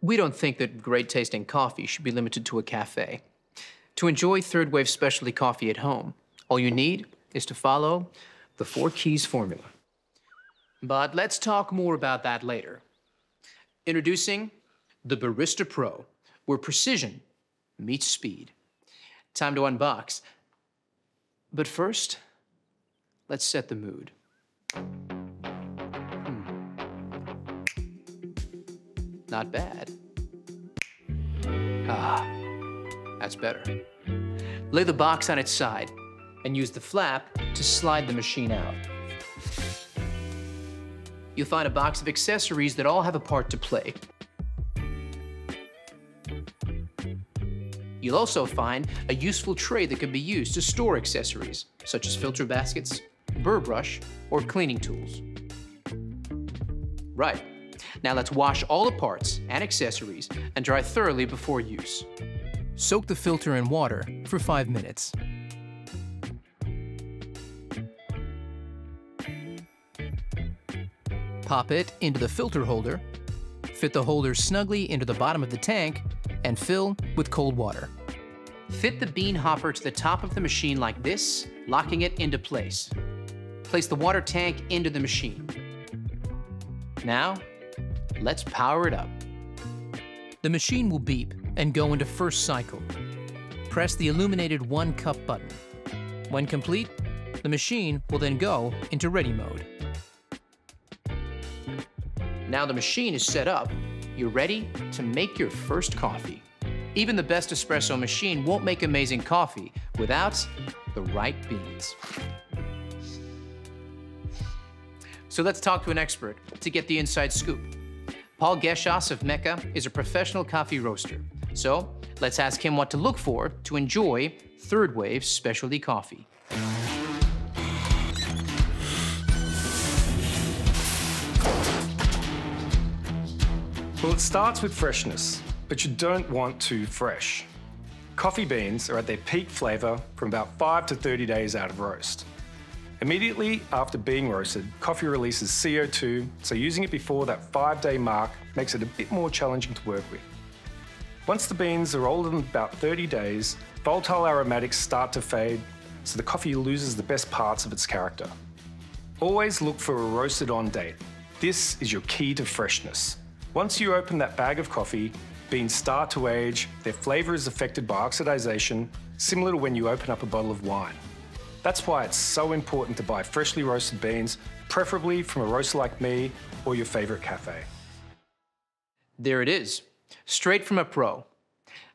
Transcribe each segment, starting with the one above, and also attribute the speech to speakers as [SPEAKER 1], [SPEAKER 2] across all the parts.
[SPEAKER 1] We don't think that great tasting coffee should be limited to a cafe. To enjoy third wave specialty coffee at home, all you need is to follow the 4 keys formula. But let's talk more about that later. Introducing the Barista Pro, where precision meets speed. Time to unbox. But first, let's set the mood. Not bad. Ah, that's better. Lay the box on its side and use the flap to slide the machine out. You'll find a box of accessories that all have a part to play. You'll also find a useful tray that can be used to store accessories, such as filter baskets, burr brush, or cleaning tools. Right, now let's wash all the parts and accessories and dry thoroughly before use. Soak the filter in water for 5 minutes. Pop it into the filter holder, fit the holder snugly into the bottom of the tank, and fill with cold water. Fit the bean hopper to the top of the machine like this, locking it into place. Place the water tank into the machine. Now, let's power it up. The machine will beep and go into first cycle. Press the illuminated 1 cup button. When complete, the machine will then go into ready mode. Now the machine is set up, you're ready to make your first coffee. Even the best espresso machine won't make amazing coffee without the right beans. So let's talk to an expert to get the inside scoop. Paul Geschas of Mecca is a professional coffee roaster. So let's ask him what to look for to enjoy third wave specialty coffee.
[SPEAKER 2] Well, it starts with freshness, but you don't want too fresh. Coffee beans are at their peak flavour from about 5 to 30 days out of roast. Immediately after being roasted, coffee releases CO2, so using it before that 5-day mark makes it a bit more challenging to work with. Once the beans are older than about 30 days, volatile aromatics start to fade, so the coffee loses the best parts of its character. Always look for a roasted on date. This is your key to freshness. Once you open that bag of coffee, beans start to age, their flavour is affected by oxidation, similar to when you open up a bottle of wine. That's why it's so important to buy freshly roasted beans, preferably from a roaster like me or your favourite cafe.
[SPEAKER 1] There it is, straight from a pro.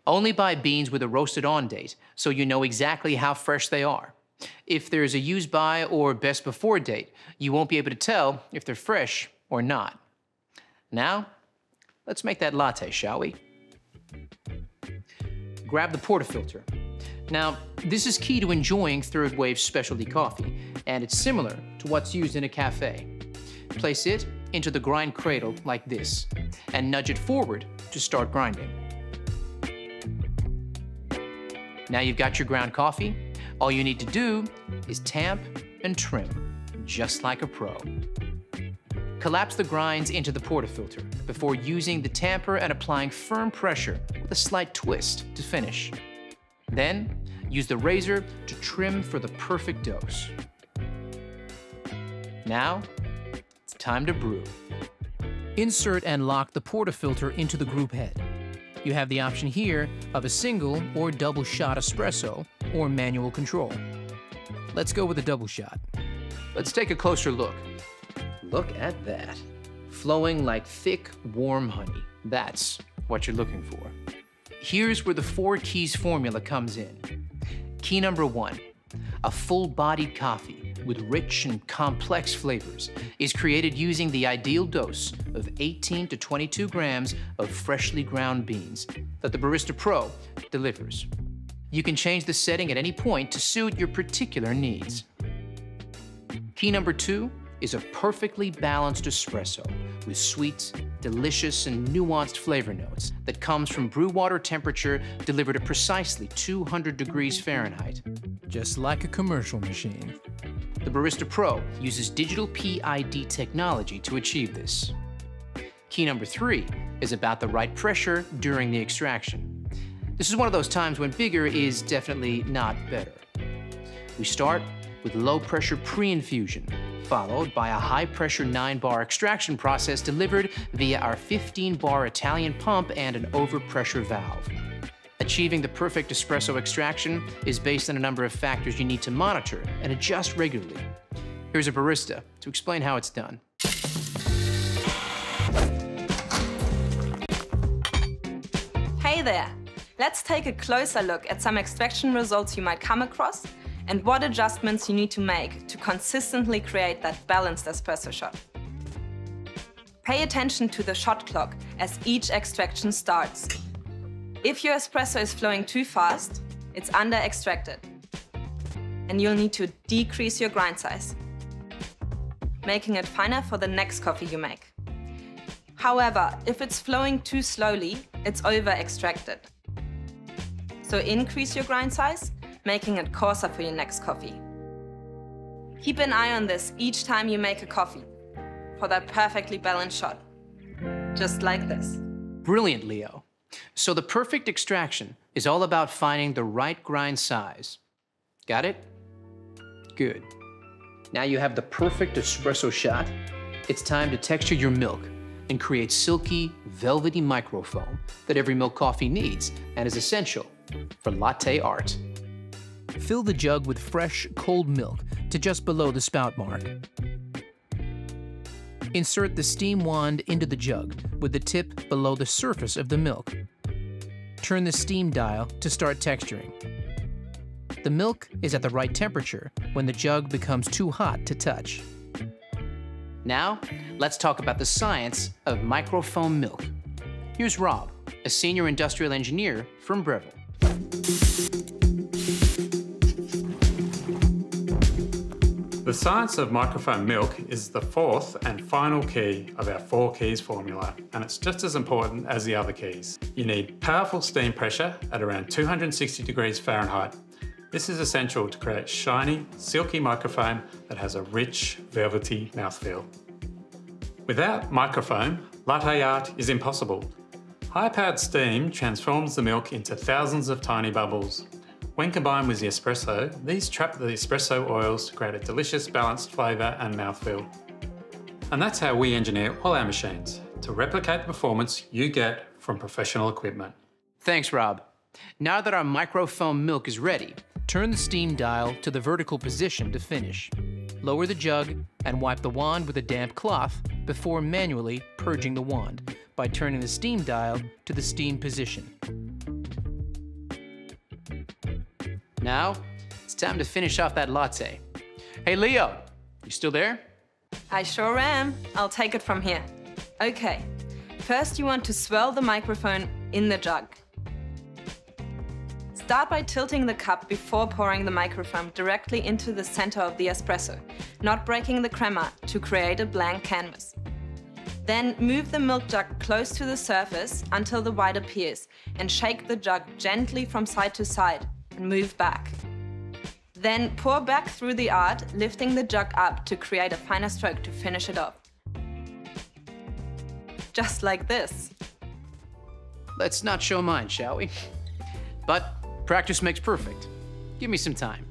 [SPEAKER 1] Only buy beans with a roasted on date, so you know exactly how fresh they are. If there's a use by or best before date, you won't be able to tell if they're fresh or not. Now, let's make that latte, shall we? Grab the portafilter. Now, this is key to enjoying third wave specialty coffee, and it's similar to what's used in a cafe. Place it into the grind cradle like this, and nudge it forward to start grinding. Now you've got your ground coffee. All you need to do is tamp and trim, just like a pro. Collapse the grinds into the portafilter before using the tamper and applying firm pressure with a slight twist to finish. Then, use the razor to trim for the perfect dose. Now, it's time to brew. Insert and lock the portafilter into the group head. You have the option here of a single or double shot espresso or manual control. Let's go with a double shot. Let's take a closer look. Look at that. Flowing like thick, warm honey. That's what you're looking for. Here's where the 4 keys formula comes in. Key number 1, a full-bodied coffee with rich and complex flavors is created using the ideal dose of 18 to 22 grams of freshly ground beans that the Barista Pro delivers. You can change the setting at any point to suit your particular needs. Key number 2 is a perfectly balanced espresso with sweet, delicious, and nuanced flavor notes that comes from brew water temperature delivered at precisely 200 degrees Fahrenheit. Just like a commercial machine. The Barista Pro uses digital PID technology to achieve this. Key number 3 is about the right pressure during the extraction. This is one of those times when bigger is definitely not better. We start with low pressure pre-infusion, followed by a high pressure 9-bar extraction process delivered via our 15-bar Italian pump and an overpressure valve. Achieving the perfect espresso extraction is based on a number of factors you need to monitor and adjust regularly. Here's a barista to explain how it's done.
[SPEAKER 3] Hey there! Let's take a closer look at some extraction results you might come across and what adjustments you need to make to consistently create that balanced espresso shot. Pay attention to the shot clock as each extraction starts. If your espresso is flowing too fast, it's under-extracted, and you'll need to decrease your grind size, making it finer for the next coffee you make. However, if it's flowing too slowly, it's over-extracted. So increase your grind size, making it coarser for your next coffee. Keep an eye on this each time you make a coffee for that perfectly balanced shot, just like this.
[SPEAKER 1] Brilliant, Leo. So the perfect extraction is all about finding the right grind size. Got it? Good. Now you have the perfect espresso shot. It's time to texture your milk and create silky, velvety microfoam that every milk coffee needs and is essential for latte art. Fill the jug with fresh, cold milk to just below the spout mark. Insert the steam wand into the jug with the tip below the surface of the milk. Turn the steam dial to start texturing. The milk is at the right temperature when the jug becomes too hot to touch. Now, let's talk about the science of microfoam milk. Here's Rob, a senior industrial engineer from Breville.
[SPEAKER 4] The science of microfoam milk is the fourth and final key of our 4 keys formula, and it's just as important as the other keys. You need powerful steam pressure at around 260 degrees Fahrenheit. This is essential to create shiny, silky microfoam that has a rich, velvety mouthfeel. Without microfoam, latte art is impossible. High-powered steam transforms the milk into thousands of tiny bubbles. When combined with the espresso, these trap the espresso oils to create a delicious balanced flavour and mouthfeel. And that's how we engineer all our machines, to replicate the performance you get from professional equipment.
[SPEAKER 1] Thanks, Rob. Now that our microfoam milk is ready, turn the steam dial to the vertical position to finish. Lower the jug and wipe the wand with a damp cloth before manually purging the wand by turning the steam dial to the steam position. Now, it's time to finish off that latte. Hey, Leo, you still there?
[SPEAKER 3] I sure am. I'll take it from here. Okay, first you want to swirl the microphone in the jug. Start by tilting the cup before pouring the microfoam directly into the center of the espresso, not breaking the crema to create a blank canvas. Then move the milk jug close to the surface until the white appears and shake the jug gently from side to side and move back. Then pour back through the art, lifting the jug up to create a finer stroke to finish it off. Just like this.
[SPEAKER 1] Let's not show mine, shall we? But practice makes perfect. Give me some time.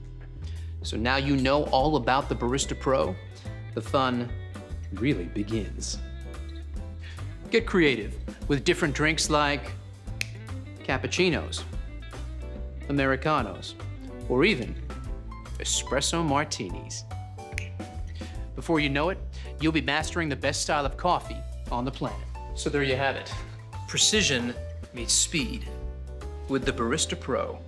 [SPEAKER 1] So now you know all about the Barista Pro, the fun really begins. Get creative with different drinks like cappuccinos, Americanos, or even espresso martinis. Before you know it, you'll be mastering the best style of coffee on the planet. So there you have it. Precision meets speed with the Barista Pro.